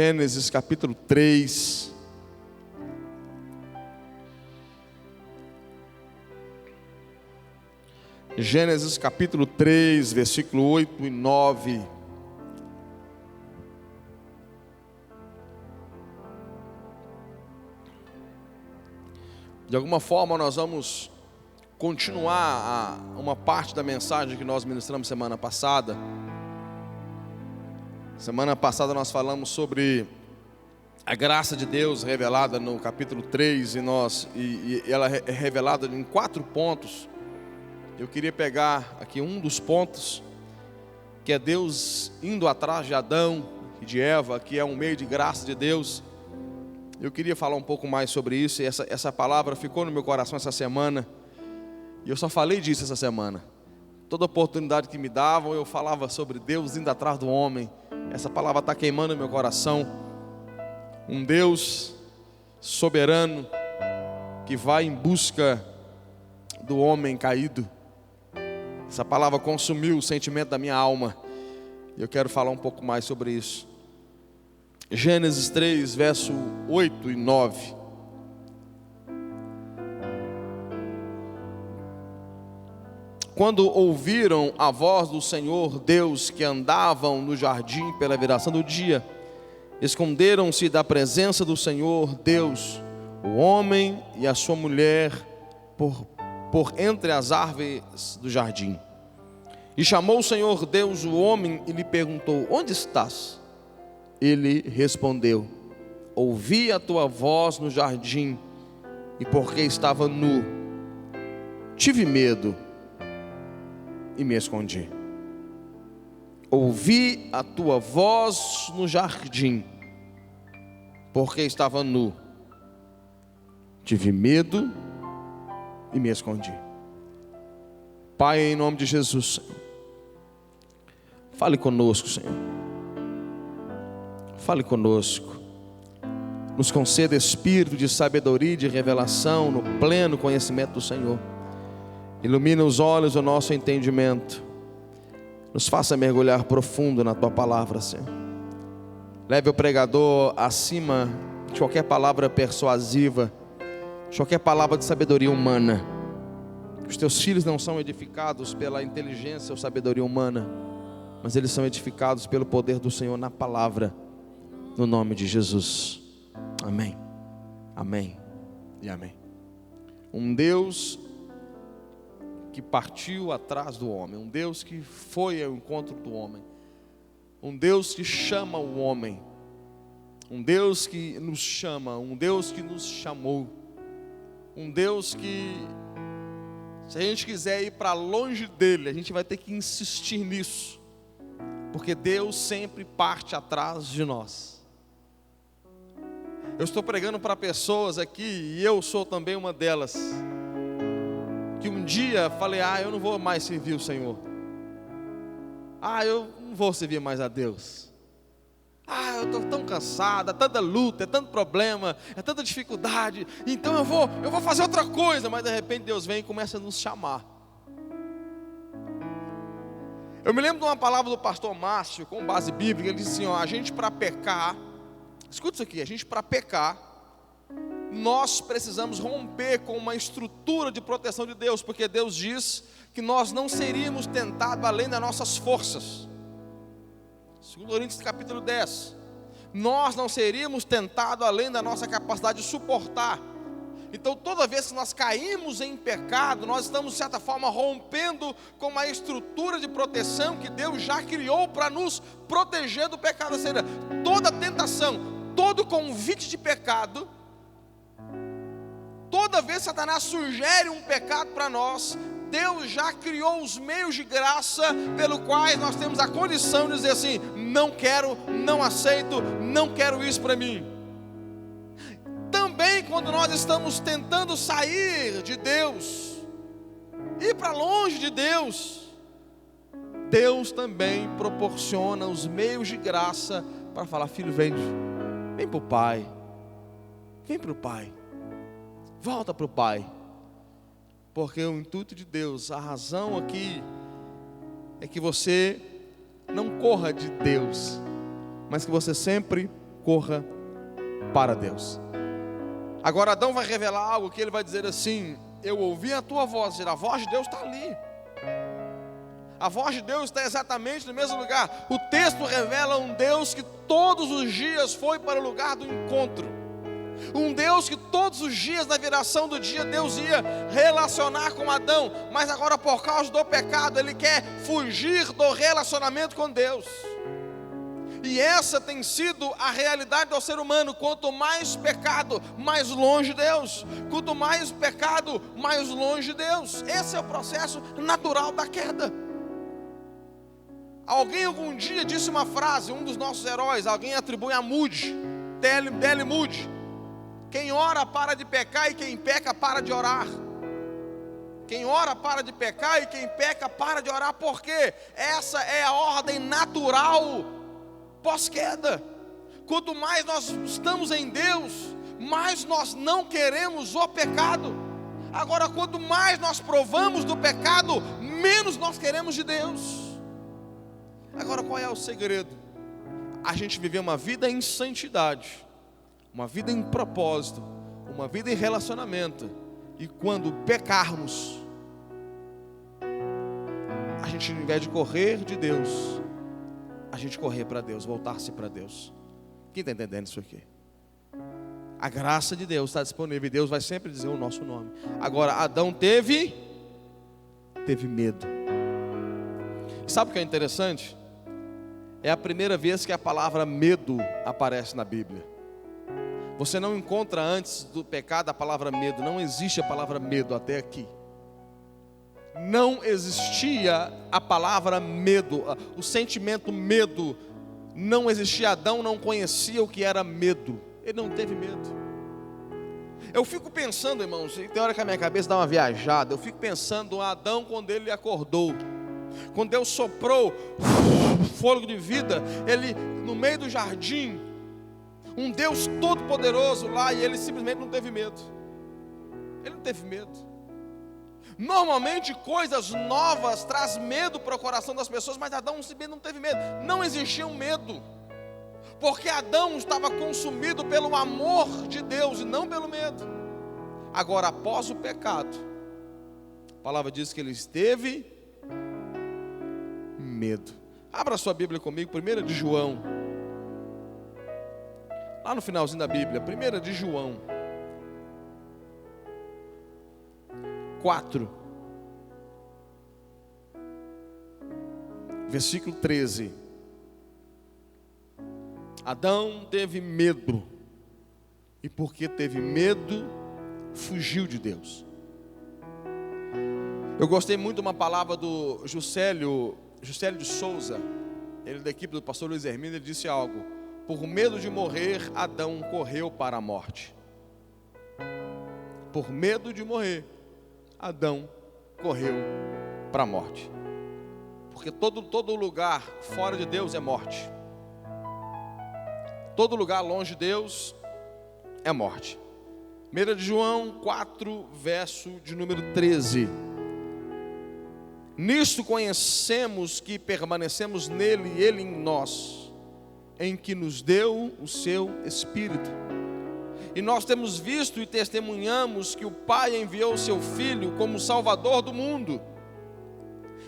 Gênesis capítulo 3. Gênesis capítulo 3, versículo 8 e 9. De alguma forma nós vamos continuar uma parte da mensagem que nós ministramos semana passada. Semana passada nós falamos sobre a graça de Deus revelada no capítulo 3 e ela é revelada em 4 pontos. Eu queria pegar aqui um dos pontos, que é Deus indo atrás de Adão e de Eva, que é um meio de graça de Deus. Eu queria falar um pouco mais sobre isso, e essa palavra ficou no meu coração essa semana, e eu só falei disso essa semana. Toda oportunidade que me davam, eu falava sobre Deus indo atrás do homem. Essa palavra está queimando no meu coração. Um Deus soberano, que vai em busca do homem caído. Essa palavra consumiu o sentimento da minha alma, e eu quero falar um pouco mais sobre isso. Gênesis 3, verso 8 e 9. Quando ouviram a voz do Senhor Deus, que andavam no jardim pela viração do dia, esconderam-se da presença do Senhor Deus, o homem e a sua mulher, por entre as árvores do jardim. E chamou o Senhor Deus o homem e lhe perguntou: onde estás? Ele respondeu: ouvi a tua voz no jardim, e porque estava nu, tive medo e me escondi. Ouvi a tua voz no jardim, porque estava nu, tive medo e me escondi. Pai, em nome de Jesus, Senhor, fale conosco, Senhor. Fale conosco. Nos conceda espírito de sabedoria e de revelação no pleno conhecimento do Senhor. Ilumina os olhos do nosso entendimento. Nos faça mergulhar profundo na tua palavra, Senhor. Leve o pregador acima de qualquer palavra persuasiva, de qualquer palavra de sabedoria humana. Os teus filhos não são edificados pela inteligência ou sabedoria humana, mas eles são edificados pelo poder do Senhor na palavra, no nome de Jesus. Amém, amém e amém. Um Deus que partiu atrás do homem, um Deus que foi ao encontro do homem, um Deus que chama o homem, um Deus que nos chama, um Deus que nos chamou, um Deus que, se a gente quiser ir para longe dele, a gente vai ter que insistir nisso, porque Deus sempre parte atrás de nós. Eu estou pregando para pessoas aqui, e eu sou também uma delas, que um dia falei: eu não vou mais servir o Senhor, eu não vou servir mais a Deus, eu estou tão cansado, é tanta luta, é tanto problema, é tanta dificuldade, então eu vou fazer outra coisa. Mas de repente Deus vem e começa a nos chamar. Eu me lembro de uma palavra do pastor Márcio, com base bíblica. Ele disse assim: a gente, para pecar, escuta isso aqui, a gente, para pecar, nós precisamos romper com uma estrutura de proteção de Deus, porque Deus diz que nós não seríamos tentados além das nossas forças. 2 Coríntios capítulo 10. Nós não seríamos tentados além da nossa capacidade de suportar. Então toda vez que nós caímos em pecado, nós estamos de certa forma rompendo com uma estrutura de proteção que Deus já criou para nos proteger do pecado. Ou seja, toda tentação, todo convite de pecado, toda vez que Satanás sugere um pecado para nós, Deus já criou os meios de graça pelo quais nós temos a condição de dizer assim: não quero, não aceito, não quero isso para mim. Também quando nós estamos tentando sair de Deus, ir para longe de Deus, Deus também proporciona os meios de graça para falar: filho, vem para o Pai, vem para o Pai, volta para o Pai. Porque o intuito de Deus, a razão aqui, é que você não corra de Deus, mas que você sempre corra para Deus. Agora Adão vai revelar algo que ele vai dizer assim: eu ouvi a tua voz. A voz de Deus está ali. A voz de Deus está exatamente no mesmo lugar. O texto revela um Deus que todos os dias foi para o lugar do encontro. Um Deus que todos os dias, na viração do dia, Deus ia relacionar com Adão. Mas agora, por causa do pecado, ele quer fugir do relacionamento com Deus. E essa tem sido a realidade do ser humano. Quanto mais pecado, mais longe de Deus. Quanto mais pecado, mais longe de Deus. Esse é o processo natural da queda. Alguém algum dia disse uma frase, um dos nossos heróis, alguém atribui a Moody, D.L. Moody: quem ora para de pecar e quem peca para de orar. Quem ora para de pecar e quem peca para de orar. Por quê? Essa é a ordem natural pós-queda. Quanto mais nós estamos em Deus, mais nós não queremos o pecado. Agora, quanto mais nós provamos do pecado, menos nós queremos de Deus. Agora, qual é o segredo? A gente viver uma vida em santidade, uma vida em propósito, uma vida em relacionamento. E quando pecarmos, a gente, ao invés de correr de Deus, a gente correr para Deus, voltar-se para Deus. Quem está entendendo isso aqui? A graça de Deus está disponível e Deus vai sempre dizer o nosso nome. Agora, Adão teve medo. Sabe o que é interessante? É a primeira vez que a palavra medo aparece na Bíblia. Você não encontra antes do pecado a palavra medo. Não existe a palavra medo até aqui. Não existia a palavra medo. O sentimento medo não existia. Adão não conhecia o que era medo. Ele não teve medo. Eu fico pensando, irmãos, tem hora que a minha cabeça dá uma viajada. Eu fico pensando em Adão quando ele acordou. Quando Deus soprou fôlego de vida, ele no meio do jardim, um Deus todo poderoso lá, e ele simplesmente não teve medo. Ele não teve medo. Normalmente coisas novas traz medo para o coração das pessoas, mas Adão simplesmente não teve medo. Não existia um medo, porque Adão estava consumido pelo amor de Deus e não pelo medo. Agora, após o pecado, a palavra diz que ele teve medo. Abra sua Bíblia comigo, 1 de João. Lá no finalzinho da Bíblia, 1 de João 4, versículo 13. Adão teve medo, e porque teve medo, fugiu de Deus. Eu gostei muito de uma palavra do Juscelio de Souza, ele da equipe do pastor Luiz Hermínio. Ele disse algo: por medo de morrer, Adão correu para a morte. Por medo de morrer, Adão correu para a morte. Porque todo lugar fora de Deus é morte. Todo lugar longe de Deus é morte. 1 de João 4, verso de número 13. Nisto conhecemos que permanecemos nele e ele em nós, em que nos deu o seu Espírito. E nós temos visto e testemunhamos que o Pai enviou o seu Filho como Salvador do mundo.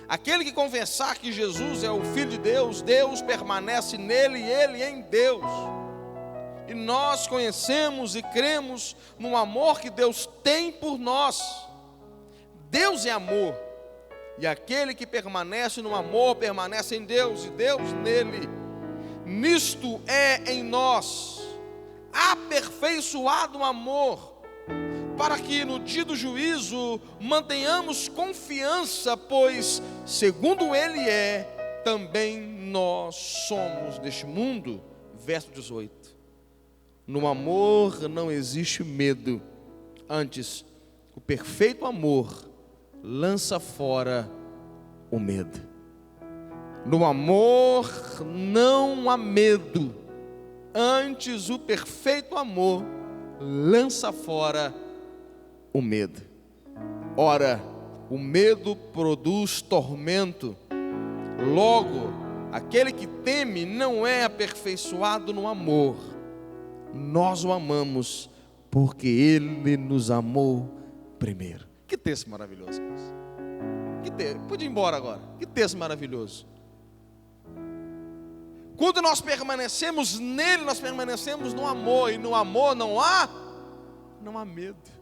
Aquele que confessar que Jesus é o Filho de Deus, Deus permanece nele e ele em Deus. E nós conhecemos e cremos no amor que Deus tem por nós. Deus é amor. E aquele que permanece no amor, permanece em Deus, e Deus nele. Nisto é em nós aperfeiçoado o amor, para que no dia do juízo mantenhamos confiança, pois segundo ele é, também nós somos deste mundo. Verso 18. No amor não existe medo, antes o perfeito amor lança fora o medo. No amor não há medo, antes o perfeito amor lança fora o medo. Ora, o medo produz tormento. Logo, aquele que teme não é aperfeiçoado no amor. nós o amamos porque Ele nos amou primeiro. Que texto maravilhoso, irmãos. Que texto. Pode ir embora agora. Que texto maravilhoso. Quando nós permanecemos nele, nós permanecemos no amor. E no amor não há medo.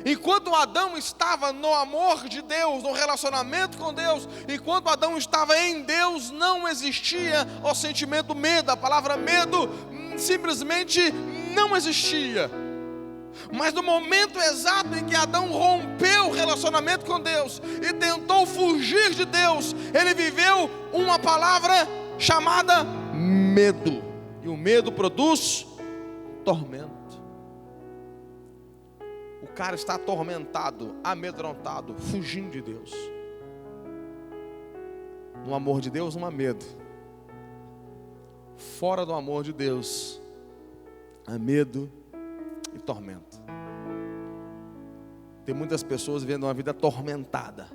Enquanto Adão estava no amor de Deus, no relacionamento com Deus, enquanto Adão estava em Deus, não existia o sentimento medo. A palavra medo simplesmente não existia. Mas no momento exato em que Adão rompeu o relacionamento com Deus e tentou fugir de Deus, ele viveu uma palavra chamada medo. E o medo produz tormento. O cara está atormentado, amedrontado, fugindo de Deus. No amor de Deus não há medo. Fora do amor de Deus há medo e tormento. Tem muitas pessoas vivendo uma vida atormentada.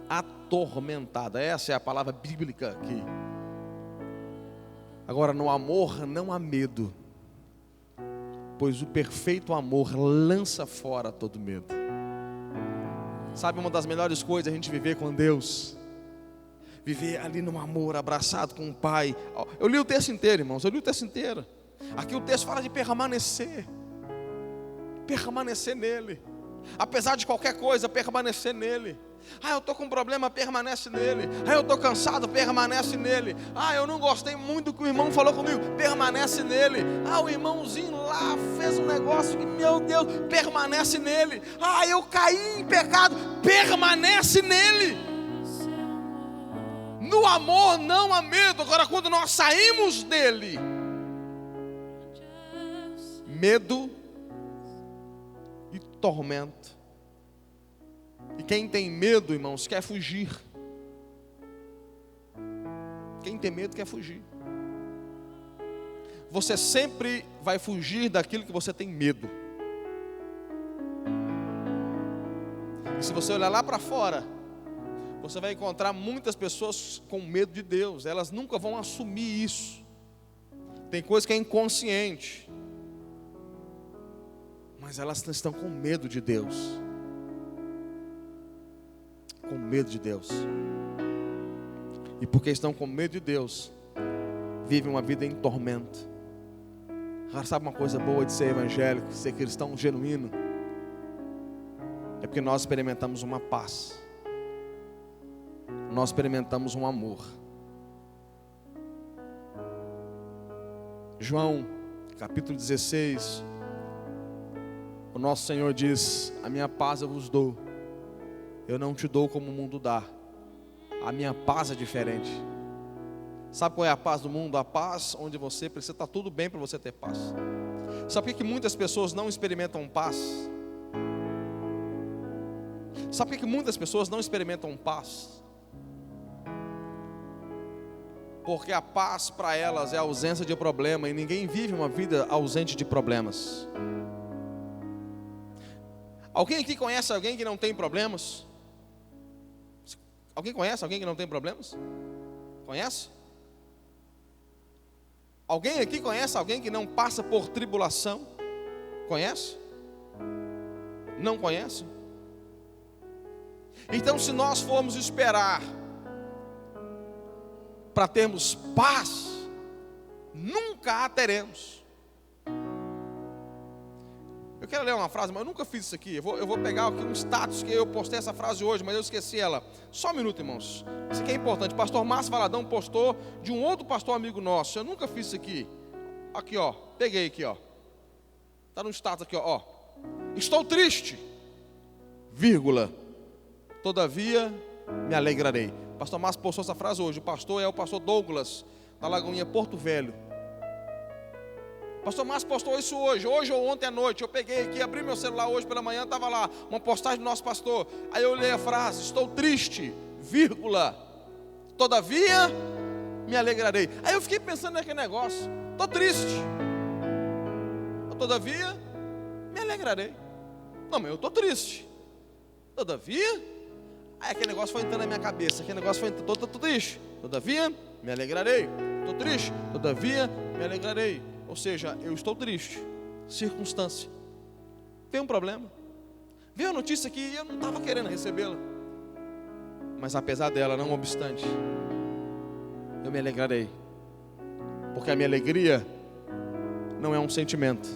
Atormentada, essa é a palavra bíblica aqui. Agora, no amor não há medo, pois o perfeito amor lança fora todo medo. Sabe, uma das melhores coisas é a gente viver com Deus, viver ali no amor, abraçado com o Pai. Eu li o texto inteiro, irmãos, eu li o texto inteiro. Aqui o texto fala de permanecer nele, apesar de qualquer coisa, permanecer nele. Eu estou com um problema, permanece nele. Eu estou cansado, permanece nele. Eu não gostei muito do que o irmão falou comigo, permanece nele. O irmãozinho lá fez um negócio que, meu Deus, permanece nele. Eu caí em pecado, permanece nele. No amor não há medo. Agora, quando nós saímos dele, medo e tormento. E quem tem medo, irmãos, quer fugir. Quem tem medo quer fugir. Você sempre vai fugir daquilo que você tem medo. E se você olhar lá para fora, você vai encontrar muitas pessoas com medo de Deus. Elas nunca vão assumir isso. Tem coisa que é inconsciente, mas elas estão com medo de Deus. Com medo de Deus. E porque estão com medo de Deus, vivem uma vida em tormento. Sabe uma coisa boa de ser evangélico, ser cristão genuíno? É porque nós experimentamos uma paz. Nós experimentamos um amor. João, capítulo 16, o nosso Senhor diz: a minha paz eu vos dou. Eu não te dou como o mundo dá. A minha paz é diferente. Sabe qual é a paz do mundo? A paz onde você precisa estar tudo bem para você ter paz. Sabe por que muitas pessoas não experimentam paz? Sabe por que muitas pessoas não experimentam paz? Porque a paz para elas é a ausência de problema. E ninguém vive uma vida ausente de problemas. Alguém aqui conhece alguém que não tem problemas? Alguém conhece alguém que não tem problemas? Conhece? Alguém aqui conhece alguém que não passa por tribulação? Conhece? Não conhece? Então, se nós formos esperar para termos paz, nunca a teremos. Eu quero ler uma frase, mas eu nunca fiz isso aqui. Eu vou pegar aqui um status que eu postei essa frase hoje, mas eu esqueci ela. Só um minuto, irmãos. Isso aqui é importante. Pastor Márcio Valadão postou de um outro pastor amigo nosso. Eu nunca fiz isso aqui. Aqui, ó. Peguei aqui, ó. Está no status aqui, ó. Estou triste, vírgula. Todavia me alegrarei. Pastor Márcio postou essa frase hoje. O pastor é o pastor Douglas, da Lagoinha Porto Velho. Pastor Márcio postou isso hoje ou ontem à noite. Eu peguei aqui, abri meu celular hoje pela manhã, estava lá, uma postagem do nosso pastor. Aí eu li a frase: estou triste, vírgula, todavia me alegrarei. Aí eu fiquei pensando naquele negócio: estou triste, todavia me alegrarei. Não, mas eu estou triste, todavia. Aí aquele negócio foi entrando na minha cabeça. Aquele negócio foi entrando: estou triste, todavia me alegrarei. Estou triste, todavia me alegrarei. Ou seja, eu estou triste, circunstância, tem um problema, veio a notícia que eu não estava querendo recebê-la, mas apesar dela, não obstante, eu me alegrarei, porque a minha alegria não é um sentimento,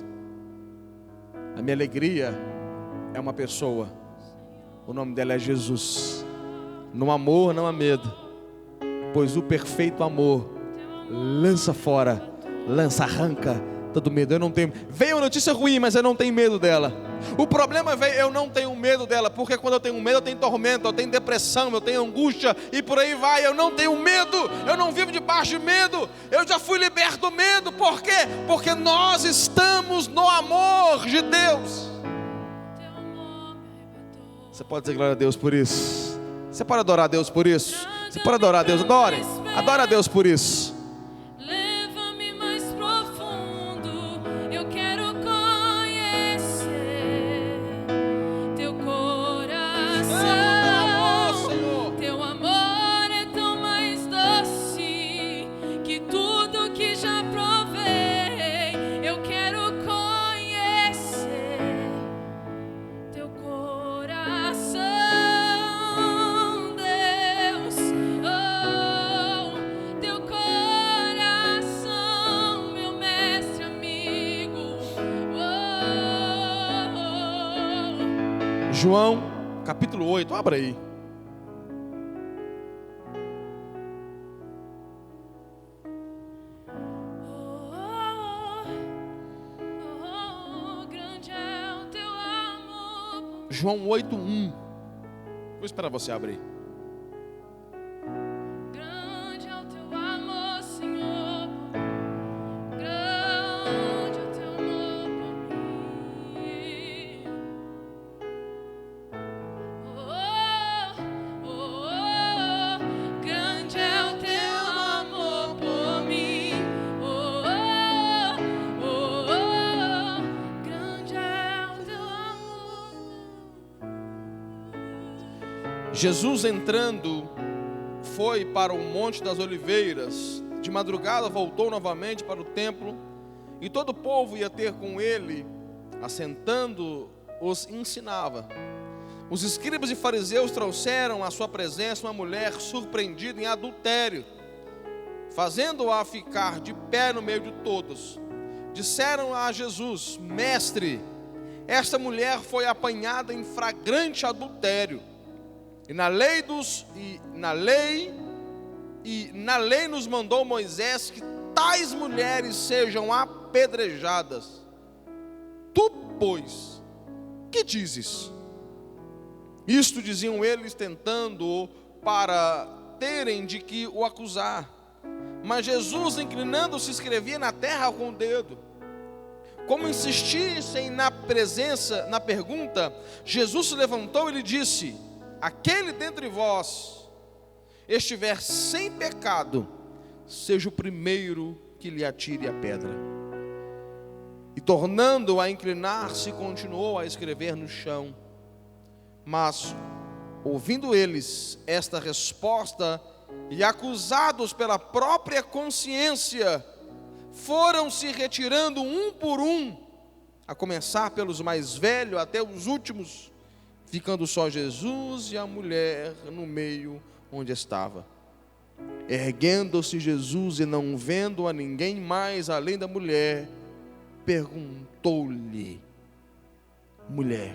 a minha alegria é uma pessoa, o nome dela é Jesus. No amor não há medo, pois o perfeito amor lança fora, arranca todo medo. Eu não tenho, veio uma notícia ruim, mas eu não tenho medo dela. O problema veio, eu não tenho medo dela, porque quando eu tenho medo eu tenho tormento, eu tenho depressão, eu tenho angústia e por aí vai. Eu não tenho medo, eu não vivo debaixo de medo, eu já fui liberto do medo. Por quê? Porque nós estamos no amor de Deus. Você pode dizer glória a Deus por isso? Você pode adorar a Deus por isso? Você pode adorar a Deus? Adore a Deus por isso. João, capítulo 8, abra aí. João 8:1. Vou esperar você abrir. Jesus entrando, foi para o Monte das Oliveiras, de madrugada voltou novamente para o templo, e todo o povo ia ter com ele, assentando, os ensinava. Os escribas e fariseus trouxeram à sua presença uma mulher surpreendida em adultério, fazendo-a ficar de pé no meio de todos. Disseram a Jesus: Mestre, esta mulher foi apanhada em flagrante adultério. E na lei nos mandou Moisés que tais mulheres sejam apedrejadas. Tu, pois, que dizes? Isto diziam eles, tentando para terem de que o acusar. Mas Jesus, inclinando-se, escrevia na terra com o dedo. Como insistissem na pergunta, Jesus se levantou e lhe disse: aquele dentre vós estiver sem pecado, seja o primeiro que lhe atire a pedra. E tornando a inclinar-se, continuou a escrever no chão. Mas, ouvindo eles esta resposta, e acusados pela própria consciência, foram se retirando um por um, a começar pelos mais velhos até os últimos, ficando só Jesus e a mulher no meio onde estava. Erguendo-se Jesus e não vendo a ninguém mais além da mulher, perguntou-lhe: mulher,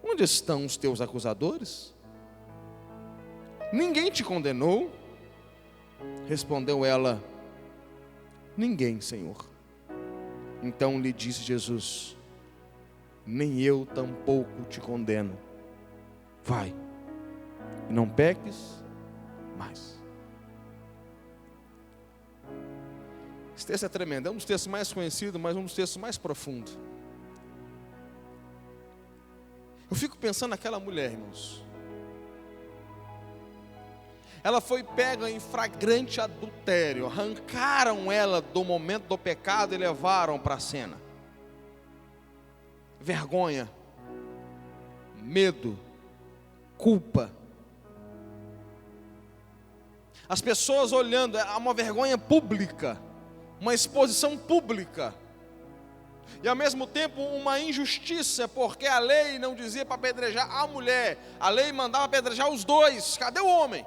onde estão os teus acusadores? Ninguém te condenou? Respondeu ela: ninguém, Senhor. Então lhe disse Jesus: nem eu tampouco te condeno. Vai, e não peques mais. Esse texto é tremendo, é um dos textos mais conhecidos, mas um dos textos mais profundos. Eu fico pensando naquela mulher, irmãos. Ela foi pega em flagrante adultério, arrancaram ela do momento do pecado e levaram para a cena. Vergonha, medo, culpa. As pessoas olhando, é uma vergonha pública. uma exposição pública, e ao mesmo tempo uma injustiça, porque a lei não dizia para apedrejar a mulher, a lei mandava apedrejar os dois. Cadê o homem?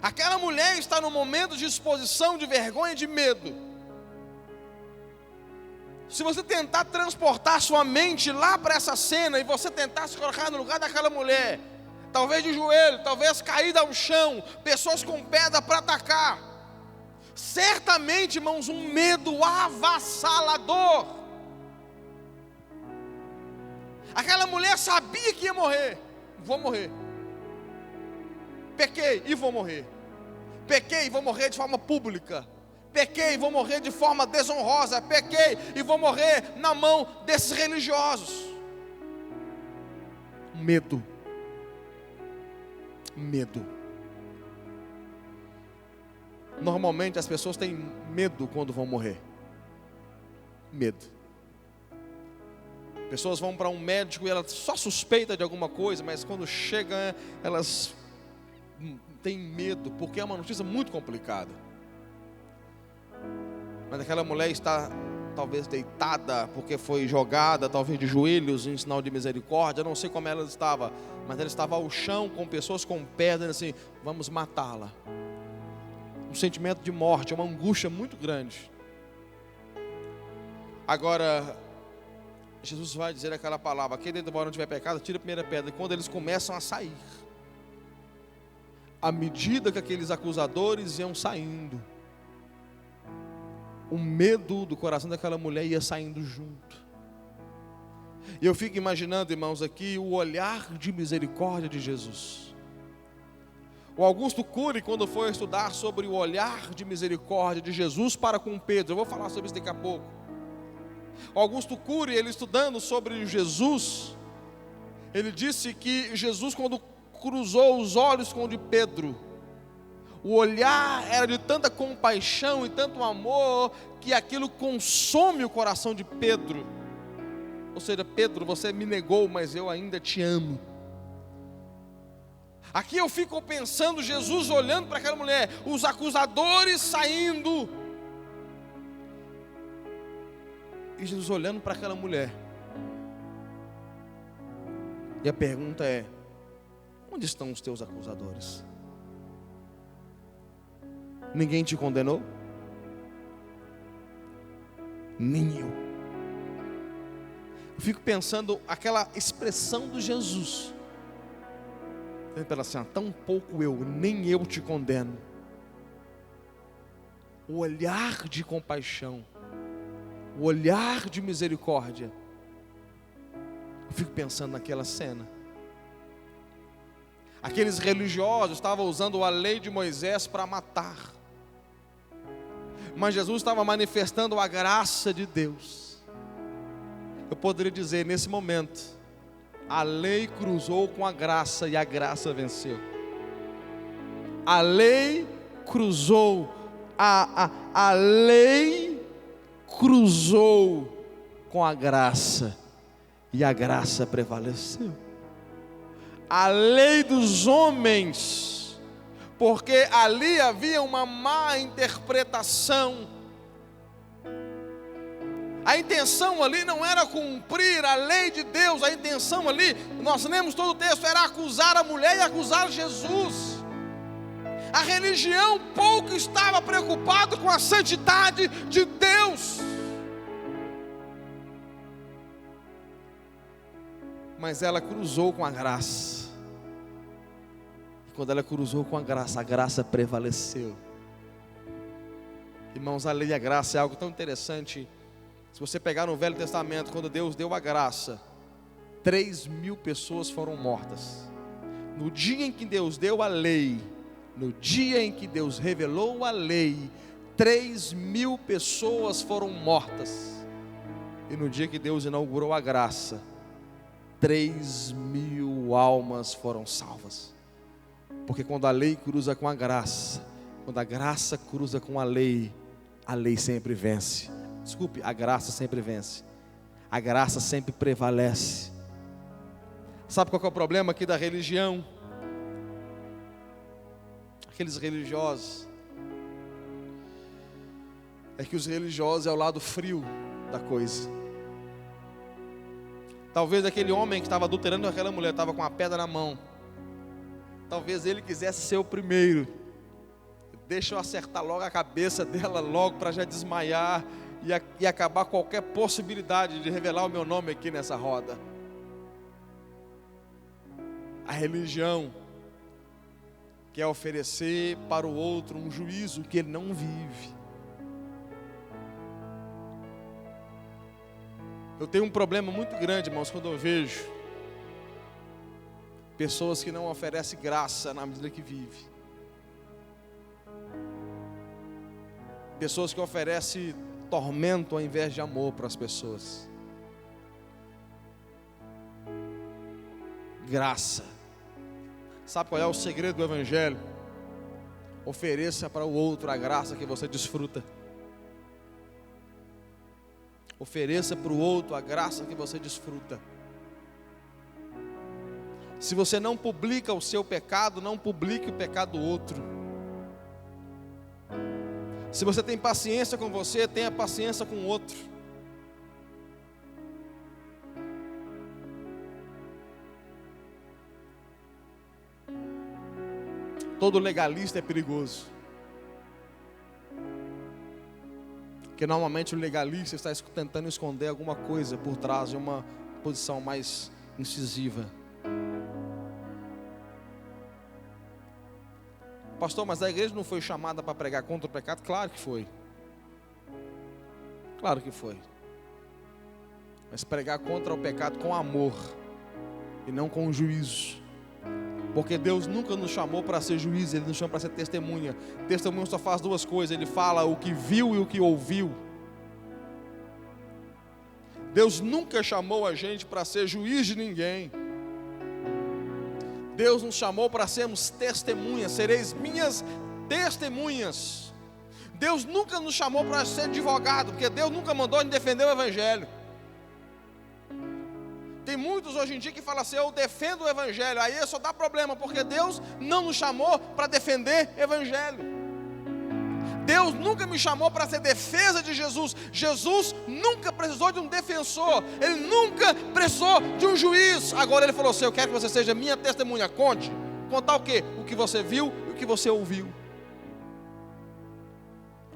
Aquela mulher está num momento de exposição, de vergonha e de medo. Se você tentar transportar sua mente lá para essa cena, e você tentar se colocar no lugar daquela mulher, talvez de joelho, talvez caída ao chão, pessoas com pedra para atacar, certamente, irmãos, um medo avassalador. Aquela mulher sabia que ia morrer. Vou morrer. Pequei e vou morrer. Pequei e vou morrer de forma pública. Pequei e vou morrer de forma desonrosa. Pequei e vou morrer na mão desses religiosos. Medo. Medo. Normalmente as pessoas têm medo quando vão morrer. Medo. Pessoas vão para um médico e ela só suspeita de alguma coisa, mas quando chega, elas têm medo, porque é uma notícia muito complicada. Mas aquela mulher está talvez deitada, porque foi jogada, talvez de joelhos, em sinal de misericórdia. Eu não sei como ela estava, mas ela estava ao chão com pessoas com pedras, assim, vamos matá-la. Um sentimento de morte, uma angústia muito grande. Agora, Jesus vai dizer aquela palavra: aquele embora não tiver pecado, tira a primeira pedra. E quando eles começam a sair, à medida que aqueles acusadores iam saindo, o medo do coração daquela mulher ia saindo junto. E eu fico imaginando, irmãos, aqui o olhar de misericórdia de Jesus. O Augusto Cury, quando foi estudar sobre o olhar de misericórdia de Jesus para com Pedro, eu vou falar sobre isso daqui a pouco. O Augusto Cury, ele estudando sobre Jesus, ele disse que Jesus, quando cruzou os olhos com o de Pedro, o olhar era de tanta compaixão e tanto amor, que aquilo consome o coração de Pedro. Ou seja, Pedro, você me negou, mas eu ainda te amo. Aqui eu fico pensando, Jesus olhando para aquela mulher, os acusadores saindo, e Jesus olhando para aquela mulher. E a pergunta é: onde estão os teus acusadores? Ninguém te condenou? Nem eu. Eu fico pensando aquela expressão do Jesus. Pela assim, tão pouco eu, nem eu te condeno. O olhar de compaixão, o olhar de misericórdia. Eu fico pensando naquela cena. Aqueles religiosos estavam usando a lei de Moisés para matar, mas Jesus estava manifestando a graça de Deus. Eu poderia dizer nesse momento, a lei cruzou com a graça e a graça venceu. A lei cruzou, a lei cruzou com a graça e a graça prevaleceu. A lei dos homens, porque ali havia uma má interpretação. A intenção ali não era cumprir a lei de Deus, a intenção ali, nós lemos todo o texto, era acusar a mulher e acusar Jesus. A religião pouco estava preocupada com a santidade de Deus, mas ela cruzou com a graça. E quando ela cruzou com a graça prevaleceu. Irmãos, a lei e a graça é algo tão interessante. Se você pegar no Velho Testamento, quando Deus deu a graça, 3.000 pessoas foram mortas. No dia em que Deus deu a lei, no dia em que Deus revelou a lei, 3.000 pessoas foram mortas. E no dia que Deus inaugurou a graça, 3.000 almas foram salvas. Porque quando a lei cruza com a graça, quando a graça cruza com a lei sempre vence. Desculpe, a graça sempre vence. A graça sempre prevalece. Sabe qual que é o problema aqui da religião? aqueles religiosos, é que os religiosos é o lado frio da coisa. Talvez aquele homem que estava adulterando com aquela mulher estava com uma pedra na mão. Talvez ele quisesse ser o primeiro. Deixa eu acertar logo a cabeça dela logo para já desmaiar e acabar qualquer possibilidade de revelar o meu nome aqui nessa roda. A religião quer oferecer para o outro um juízo que ele não vive. Eu tenho um problema muito grande, irmãos, quando eu vejo pessoas que não oferecem graça na medida que vivem. Pessoas que oferecem tormento ao invés de amor para as pessoas. Graça. Sabe qual é o segredo do Evangelho? Ofereça para o outro a graça que você desfruta. Ofereça para o outro a graça que você desfruta. Se você não publica o seu pecado, não publique o pecado do outro. Se você tem paciência com você, tenha paciência com o outro. Todo legalista é perigoso. Porque normalmente o legalista está tentando esconder alguma coisa por trás de uma posição mais incisiva. Pastor, mas a igreja não foi chamada para pregar contra o pecado? Claro que foi. Claro que foi. Mas pregar contra o pecado com amor e não com juízo. Porque Deus nunca nos chamou para ser juiz, Ele nos chama para ser testemunha. Testemunha só faz duas coisas, Ele fala o que viu e o que ouviu. Deus nunca chamou a gente para ser juiz de ninguém. Deus nos chamou para sermos testemunhas, sereis minhas testemunhas. Deus nunca nos chamou para ser advogado, porque Deus nunca mandou a gente defender o Evangelho. Tem muitos hoje em dia que falam assim, eu defendo o Evangelho, aí só dá problema, porque Deus não nos chamou para defender o Evangelho. Deus nunca me chamou para ser defesa de Jesus. Jesus nunca precisou de um defensor, Ele nunca precisou de um juiz. Agora Ele falou assim, eu quero que você seja minha testemunha. Conte, contar o quê? O que você viu e o que você ouviu.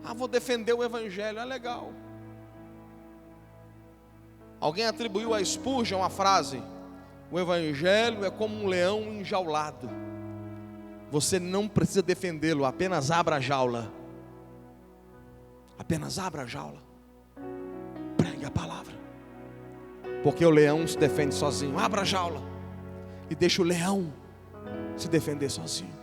Ah, vou defender o Evangelho, é legal. Alguém atribuiu a Spurgeon uma frase: o Evangelho é como um leão enjaulado. Você não precisa defendê-lo, apenas abra a jaula. Apenas abra a jaula. Pregue a palavra. Porque o leão se defende sozinho. Abra a jaula e deixa o leão se defender sozinho.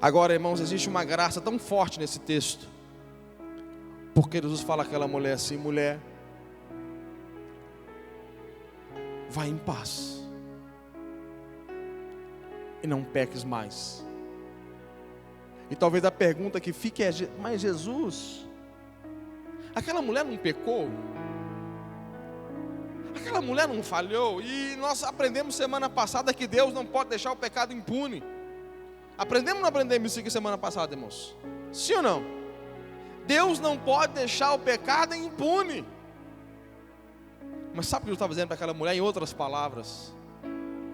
Agora, irmãos, existe uma graça tão forte nesse texto. Porque Jesus fala àquela mulher assim, mulher, vai em paz e não peques mais. E talvez a pergunta que fique é, mas Jesus, aquela mulher não pecou? Aquela mulher não falhou? E nós aprendemos semana passada que Deus não pode deixar o pecado impune. Aprendemos ou não aprendemos isso aqui semana passada, irmãos? Sim ou não? Deus não pode deixar o pecado impune. Mas sabe o que eu estava dizendo para aquela mulher? Em outras palavras,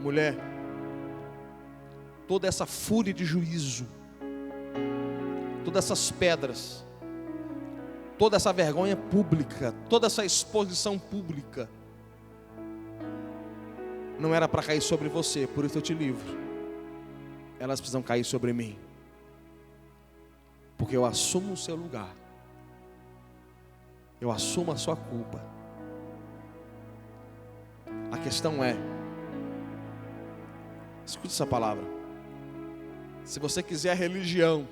mulher, toda essa fúria de juízo, todas essas pedras, toda essa vergonha pública, toda essa exposição pública, não era para cair sobre você, por isso eu te livro. Elas precisam cair sobre mim, porque eu assumo o seu lugar. Eu assumo a sua culpa. A questão é, escute essa palavra. Se você quiser religião,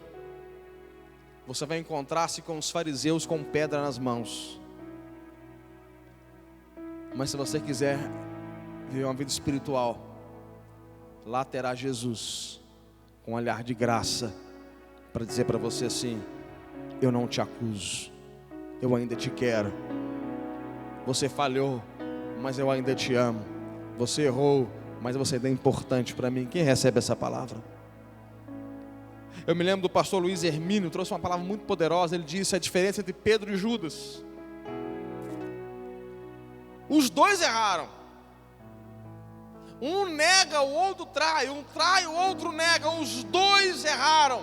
você vai encontrar-se com os fariseus com pedra nas mãos. Mas se você quiser viver uma vida espiritual, lá terá Jesus com um olhar de graça para dizer para você assim: eu não te acuso, eu ainda te quero. Você falhou, mas eu ainda te amo. Você errou, mas você ainda é importante para mim. Quem recebe essa palavra? Eu me lembro do pastor Luiz Hermínio, trouxe uma palavra muito poderosa. Ele disse a diferença entre Pedro e Judas. Os dois erraram. Um nega, o outro trai. Um trai, o outro nega. Os dois erraram.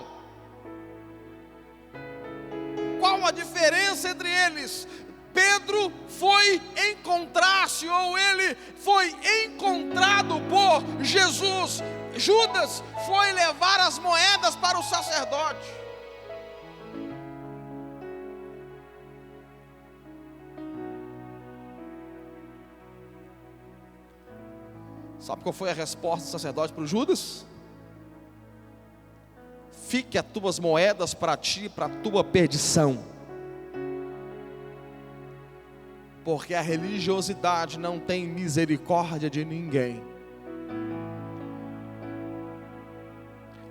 Qual a diferença entre eles? Pedro foi encontrar-se, ou ele foi encontrado por Jesus. Judas foi levar as moedas para o sacerdote. Sabe qual foi a resposta do sacerdote para o Judas? Fique as tuas moedas para ti, para a tua perdição. Porque a religiosidade não tem misericórdia de ninguém.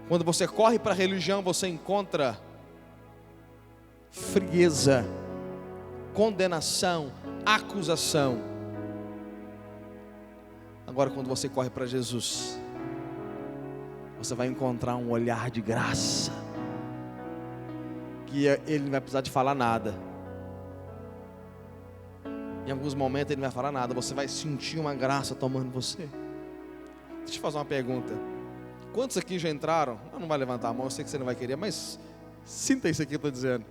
Quando você corre para a religião, você encontra frieza, condenação, acusação. Agora, quando você corre para Jesus, você vai encontrar um olhar de graça, que Ele não vai precisar de falar nada. Em alguns momentos Ele não vai falar nada, você vai sentir uma graça tomando você. Deixa eu te fazer uma pergunta. Quantos aqui já entraram? Não vai levantar a mão, eu sei que você não vai querer, mas sinta isso aqui que eu estou dizendo.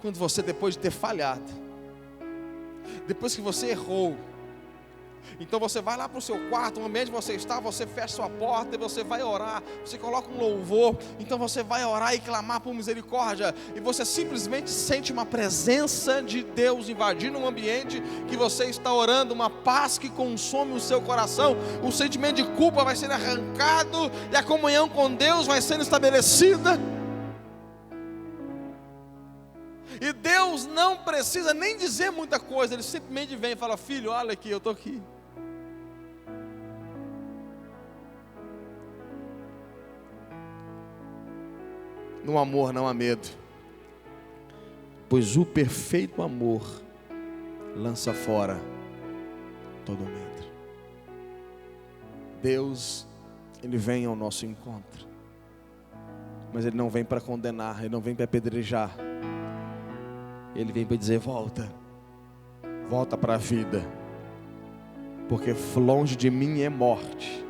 Quando você, depois de ter falhado, depois que você errou, então você vai lá para o seu quarto, o ambiente que você está, você fecha sua porta e você vai orar, você coloca um louvor, então você vai orar e clamar por misericórdia, e você simplesmente sente uma presença de Deus invadindo um ambiente que você está orando, uma paz que consome o seu coração, o sentimento de culpa vai ser arrancado, e a comunhão com Deus vai sendo estabelecida. E Deus não precisa nem dizer muita coisa, Ele simplesmente vem e fala: filho, olha aqui, eu estou aqui. No amor não há medo, pois o perfeito amor lança fora todo medo. Deus, Ele vem ao nosso encontro, mas Ele não vem para condenar, Ele não vem para apedrejar, Ele vem para dizer: volta para a vida, porque longe de mim é morte,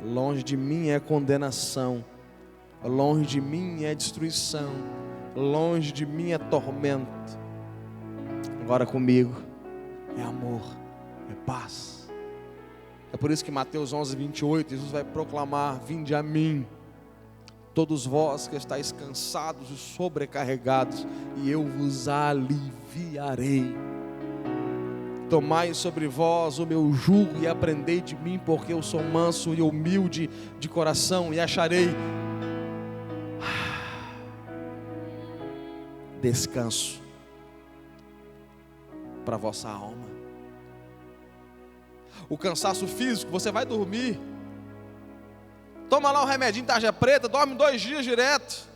longe de mim é condenação, longe de mim é destruição, longe de mim é tormento. Agora comigo é amor, é paz. É por isso que Mateus 11:28, Jesus vai proclamar: vinde a mim, todos vós que estáis cansados e sobrecarregados, e eu vos aliviarei. Tomai sobre vós o meu jugo e aprendei de mim, porque eu sou manso e humilde de coração, e acharei descanso para a vossa alma. O cansaço físico, você vai dormir, toma lá um remedinho tarja preta, dorme 2 dias direto.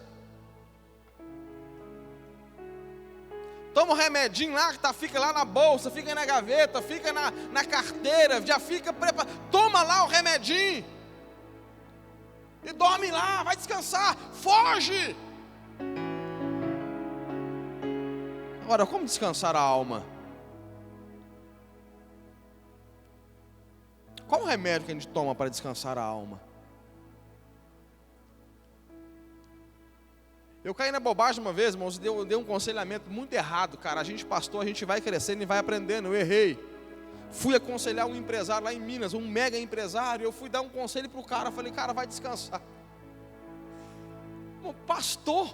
Toma um remedinho lá, que fica lá na bolsa, fica na gaveta, fica na carteira, já fica preparado. Toma lá o remedinho e dorme lá, vai descansar, foge. Agora, como descansar a alma? Qual o remédio que a gente toma para descansar a alma? Eu caí na bobagem uma vez, irmãos, deu um aconselhamento muito errado, cara. A gente pastor, a gente vai crescendo e vai aprendendo. Eu errei. Fui aconselhar um empresário lá em Minas, um mega empresário. Eu fui dar um conselho para o cara. Eu falei: cara, vai descansar. Um pastor,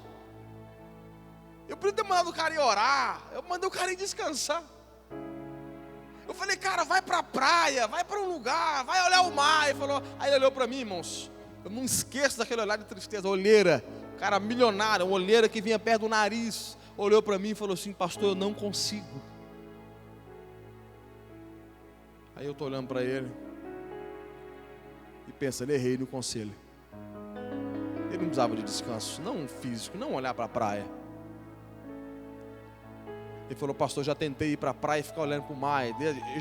eu podia ter mandado o cara ir orar, eu mandei o cara ir descansar. Eu falei: cara, vai para a praia, vai para um lugar, vai olhar o mar. Ele falou, aí ele olhou para mim, irmãos, eu não esqueço daquele olhar de tristeza, olheira, cara milionário, olheira que vinha perto do nariz, olhou para mim e falou assim: pastor, eu não consigo. Aí eu estou olhando para ele e pensando: errei no conselho. Ele não precisava de descanso, não físico, não olhar para a praia. Ele falou: pastor, já tentei ir para a praia e ficar olhando para o mar.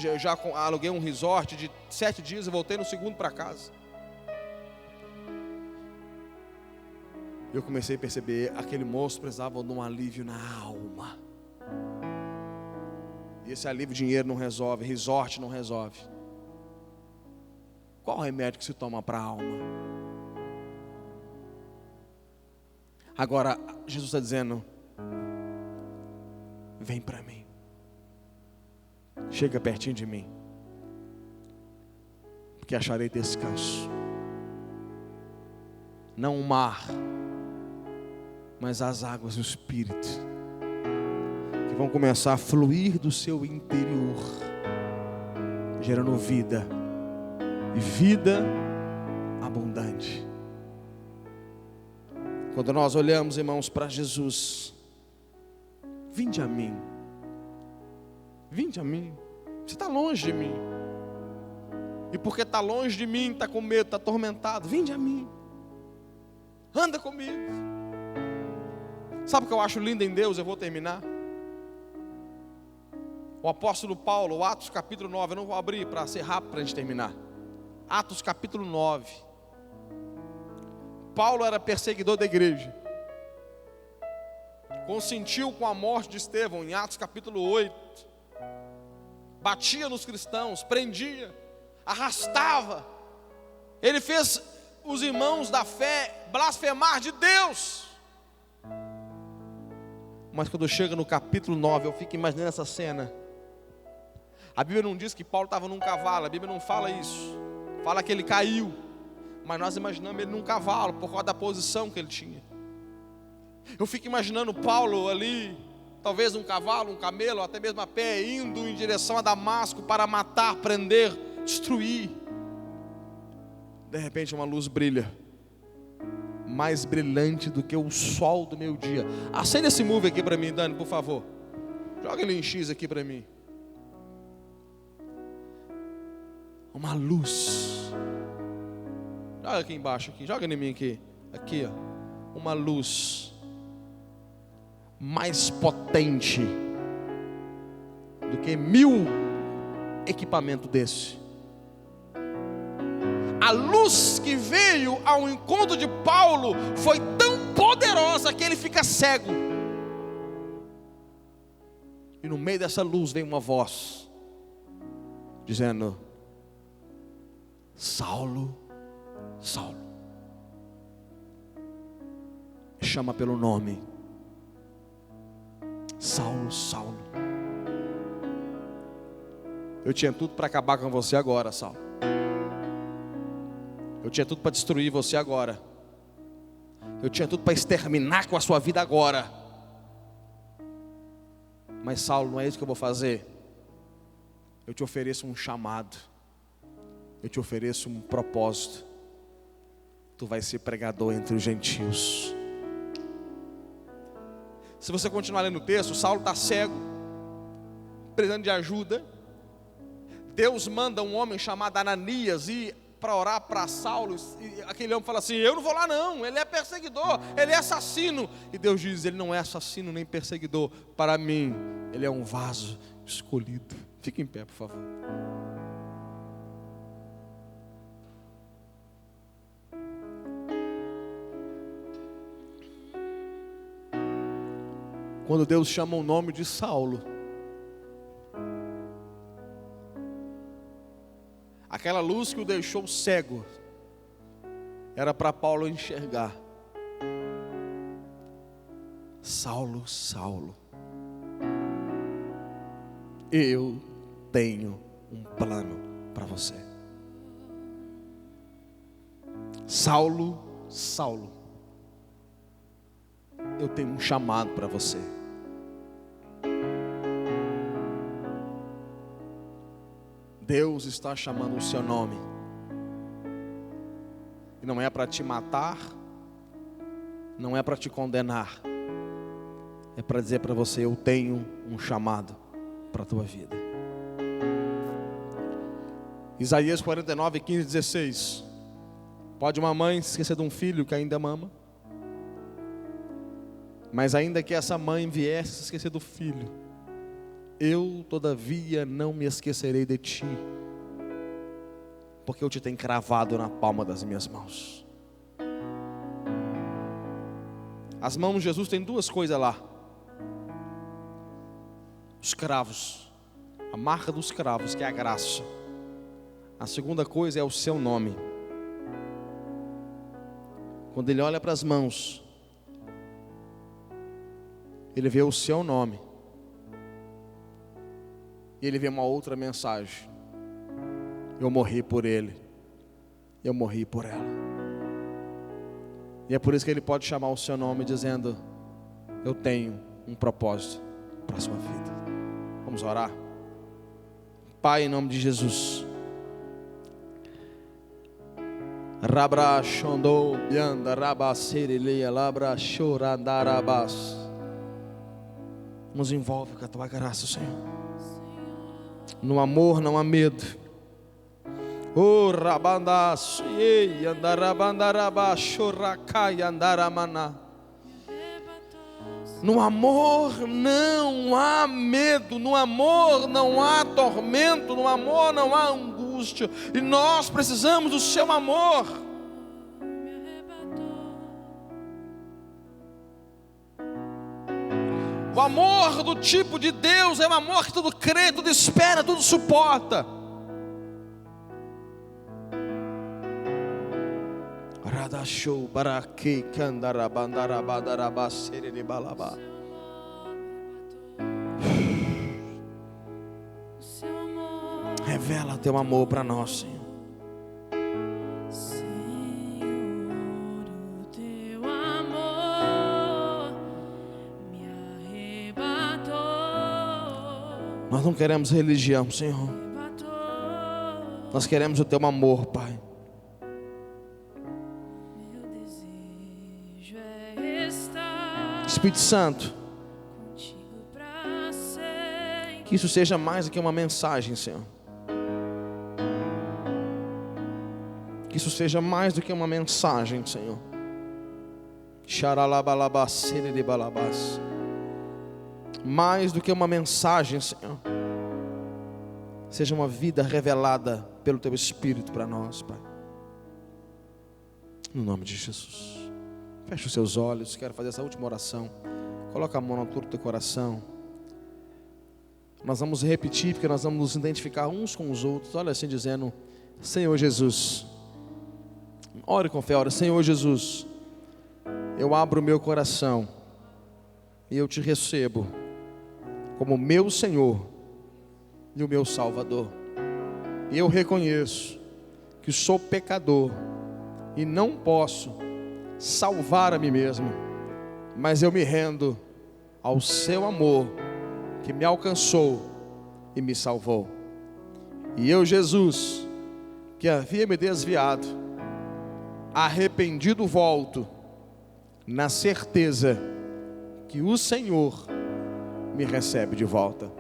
Eu já aluguei um resort de 7 dias e voltei no segundo para casa. Eu comecei a perceber, aquele moço precisava de um alívio na alma. E esse alívio dinheiro não resolve, resort não resolve. Qual o remédio que se toma para a alma? Agora, Jesus está dizendo: vem para mim. Chega pertinho de mim, porque acharei descanso. Não o mar, mas as águas do Espírito, que vão começar a fluir do seu interior, gerando vida, e vida abundante. Quando nós olhamos, irmãos, para Jesus: vinde a mim. Vinde a mim. Você está longe de mim. E porque está longe de mim, está com medo, está atormentado, vinde a mim. Anda comigo. Sabe o que eu acho lindo em Deus? Eu vou terminar. O apóstolo Paulo, Atos capítulo 9, eu não vou abrir para ser rápido para a gente terminar. Atos capítulo 9. Paulo era perseguidor da igreja. Consentiu com a morte de Estevão em Atos capítulo 8. Batia nos cristãos, prendia, arrastava. Ele fez os irmãos da fé blasfemar de Deus. Mas quando chega no capítulo 9, eu fico imaginando essa cena. A Bíblia não diz que Paulo estava num cavalo, a Bíblia não fala isso. Fala que ele caiu, mas nós imaginamos ele num cavalo, por causa da posição que ele tinha. Eu fico imaginando Paulo ali, talvez um cavalo, um camelo, até mesmo a pé, indo em direção a Damasco para matar, prender, destruir. De repente uma luz brilha, mais brilhante do que o sol do meio-dia. Acende esse move aqui para mim, Dani, por favor. Joga ele em X aqui para mim. Uma luz. Joga aqui embaixo, aqui. Joga em mim aqui. Aqui, ó. Uma luz mais potente do que 1000 equipamentos desse. A luz que veio ao encontro de Paulo foi tão poderosa que ele fica cego. E no meio dessa luz vem uma voz dizendo: Saulo, Saulo, chama pelo nome. Saulo, Saulo, eu tinha tudo para acabar com você agora, Saulo. Eu tinha tudo para destruir você agora. Eu tinha tudo para exterminar com a sua vida agora. Mas Saulo, não é isso que eu vou fazer. Eu te ofereço um chamado. Eu te ofereço um propósito. Tu vais ser pregador entre os gentios. Se você continuar lendo o texto, Saulo está cego, precisando de ajuda. Deus manda um homem chamado Ananias ir para orar para Saulo. E aquele homem fala assim: eu não vou lá não, ele é perseguidor, ele é assassino. E Deus diz: ele não é assassino nem perseguidor, para mim ele é um vaso escolhido. Fique em pé, por favor. Quando Deus chama o nome de Saulo, aquela luz que o deixou cego era para Paulo enxergar. Saulo, Saulo, eu tenho um plano para você. Saulo, Saulo, eu tenho um chamado para você. Deus está chamando o seu nome. E não é para te matar, não é para te condenar. É para dizer para você: eu tenho um chamado para a tua vida. Isaías 49, 15, 16. Pode uma mãe se esquecer de um filho que ainda mama? Mas ainda que essa mãe viesse se esquecer do filho, eu todavia não me esquecerei de ti, porque eu te tenho cravado na palma das minhas mãos. As mãos de Jesus têm duas coisas lá: os cravos, a marca dos cravos, que é a graça. A segunda coisa é o seu nome. Quando ele olha para as mãos, ele vê o seu nome. E ele vê uma outra mensagem: eu morri por ele, eu morri por ela. E é por isso que ele pode chamar o seu nome dizendo: eu tenho um propósito para a sua vida. Vamos orar? Pai, em nome de Jesus. Rabra Shondo Bianda Rabasirilia Labra Chorandarabas. Nos envolve com a tua graça, Senhor. No amor não há medo. Oh Rabandas e Andarabandaraba Chorakai Andaramana. No amor não há medo, no amor não há tormento, no amor não há angústia. E nós precisamos do seu amor. O amor do tipo de Deus é um amor que tudo crê, tudo espera, tudo suporta. Radashou baraki kandarabandarabadaraba serelibalaba. Revela teu amor para nós, Senhor. Nós não queremos religião, Senhor. Nós queremos o teu amor, Pai. Espírito Santo, que isso seja mais do que uma mensagem, Senhor. Que isso seja mais do que uma mensagem, Senhor. Mais do que uma mensagem, Senhor. Seja uma vida revelada pelo teu Espírito para nós, Pai. No nome de Jesus. Feche os seus olhos, quero fazer essa última oração. Coloca a mão na altura do teu coração. Nós vamos repetir, porque nós vamos nos identificar uns com os outros. Olha assim dizendo: Senhor Jesus. Ore com fé, ore: Senhor Jesus, eu abro o meu coração e eu te recebo como meu Senhor e o meu Salvador. E eu reconheço que sou pecador e não posso salvar a mim mesmo, mas eu me rendo ao seu amor que me alcançou e me salvou. E eu, Jesus, que havia me desviado, arrependido volto, na certeza que o Senhor me recebe de volta.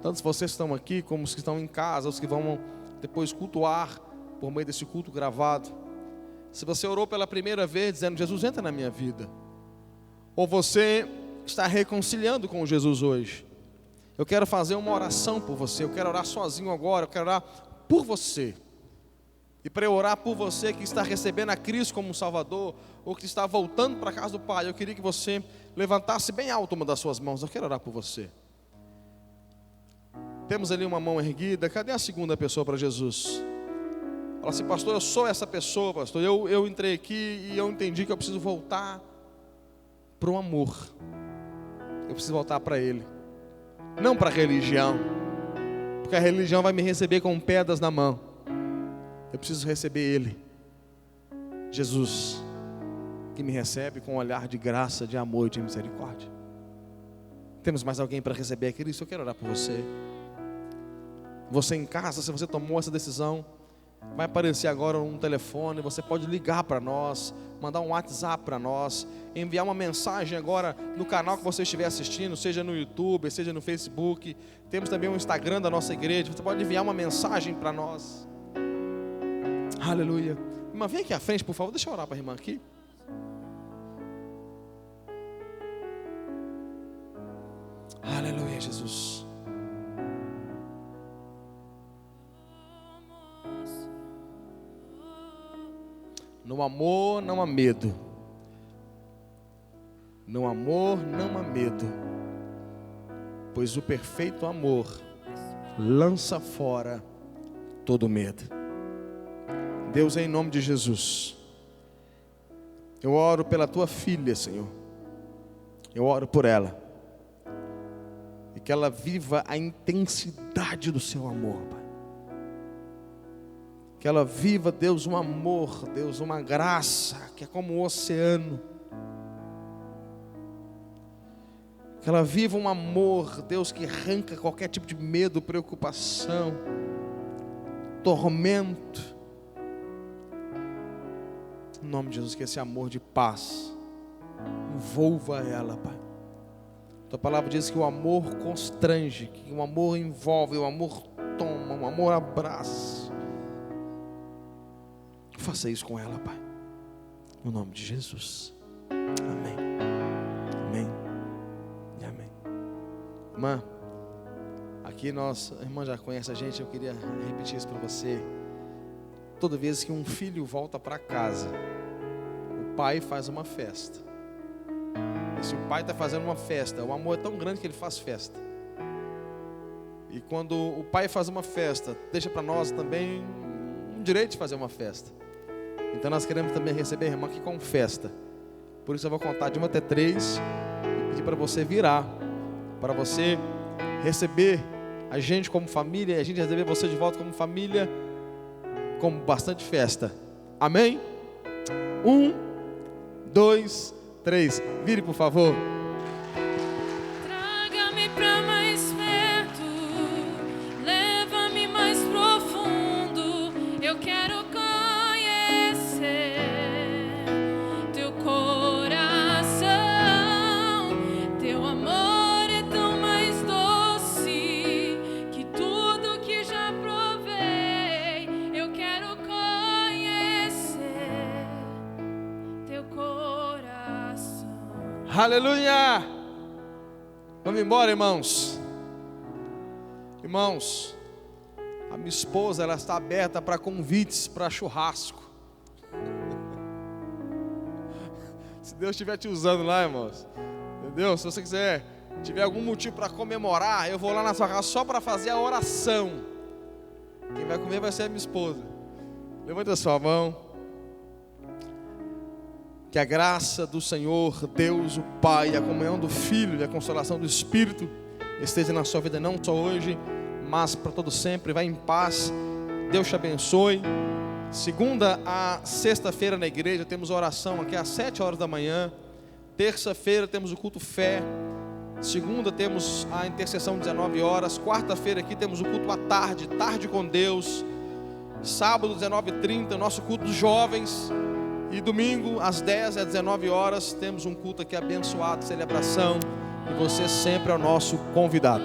Tantos vocês estão aqui, como os que estão em casa, os que vão depois cultuar por meio desse culto gravado. Se você orou pela primeira vez dizendo: Jesus, entra na minha vida, ou você está reconciliando com Jesus hoje, eu quero fazer uma oração por você. Eu quero orar sozinho agora, eu quero orar por você. E para eu orar por você que está recebendo a Cristo como Salvador, ou que está voltando para a casa do Pai, eu queria que você levantasse bem alto uma das suas mãos. Eu quero orar por você. Temos ali uma mão erguida. Cadê a segunda pessoa para Jesus? Fala assim: pastor, eu sou essa pessoa, pastor. Eu entrei aqui e eu entendi que eu preciso voltar para o amor. Eu preciso voltar para Ele, não para a religião, porque a religião vai me receber com pedras na mão. Eu preciso receber Ele, Jesus, que me recebe com um olhar de graça, de amor e de misericórdia. Temos mais alguém para receber a Cristo? Eu quero orar por você. Você em casa, se você tomou essa decisão, vai aparecer agora um telefone. Você pode ligar para nós, mandar um WhatsApp para nós, enviar uma mensagem agora no canal que você estiver assistindo, seja no YouTube, seja no Facebook. Temos também o Instagram da nossa igreja. Você pode enviar uma mensagem para nós. Aleluia. Irmã, vem aqui à frente, por favor. Deixa eu orar para a irmã aqui. Aleluia, Jesus. No amor não há medo. No amor não há medo, pois o perfeito amor lança fora todo medo. Deus, em nome de Jesus, eu oro pela tua filha, Senhor. Eu oro por ela, e que ela viva a intensidade do seu amor, Pai. Que ela viva, Deus, um amor, Deus, uma graça, que é como o oceano. Que ela viva um amor, Deus, que arranca qualquer tipo de medo, preocupação, tormento. Em nome de Jesus, que esse amor de paz envolva ela, Pai. Tua palavra diz que o amor constrange, que o amor envolve, o amor toma, o amor abraça. Faça isso com ela, Pai. No nome de Jesus. Amém. Amém. E amém. Irmã, aqui a irmã já conhece a gente, eu queria repetir isso para você. Toda vez que um filho volta para casa, o pai faz uma festa. E se o pai está fazendo uma festa, o amor é tão grande que ele faz festa. E quando o pai faz uma festa, deixa para nós também um direito de fazer uma festa. Então nós queremos também receber a irmã aqui com festa. Por isso eu vou contar de 1 até 3 e pedir para você virar, para você receber a gente como família, e a gente receber você de volta como família, com bastante festa. Amém? 1, 2, 3. Vire, por favor. Traga-me pra mais perto, leva-me mais profundo. Eu quero conhecer teu coração. Teu amor é tão mais doce que tudo que já provei. Eu quero conhecer teu coração. Aleluia! Vamos embora, irmãos. Irmãos, a minha esposa, ela está aberta para convites para churrasco. Se Deus estiver te usando lá, irmãos, entendeu? Se você tiver algum motivo para comemorar, eu vou lá na sua casa só para fazer a oração. Quem vai comer vai ser a minha esposa. Levanta a sua mão. Que a graça do Senhor, Deus, o Pai, a comunhão do Filho e a consolação do Espírito esteja na sua vida, não só hoje, mas para todo sempre. Vai em paz. Deus te abençoe. Segunda a sexta-feira na igreja temos oração aqui às 7 horas da manhã. Terça-feira temos o culto fé. Segunda temos a intercessão 19 horas. Quarta-feira aqui temos o culto à tarde, tarde com Deus. Sábado 19h30, nosso culto dos jovens. E domingo, às 10 às 19 horas, temos um culto aqui abençoado, celebração. E você sempre é o nosso convidado.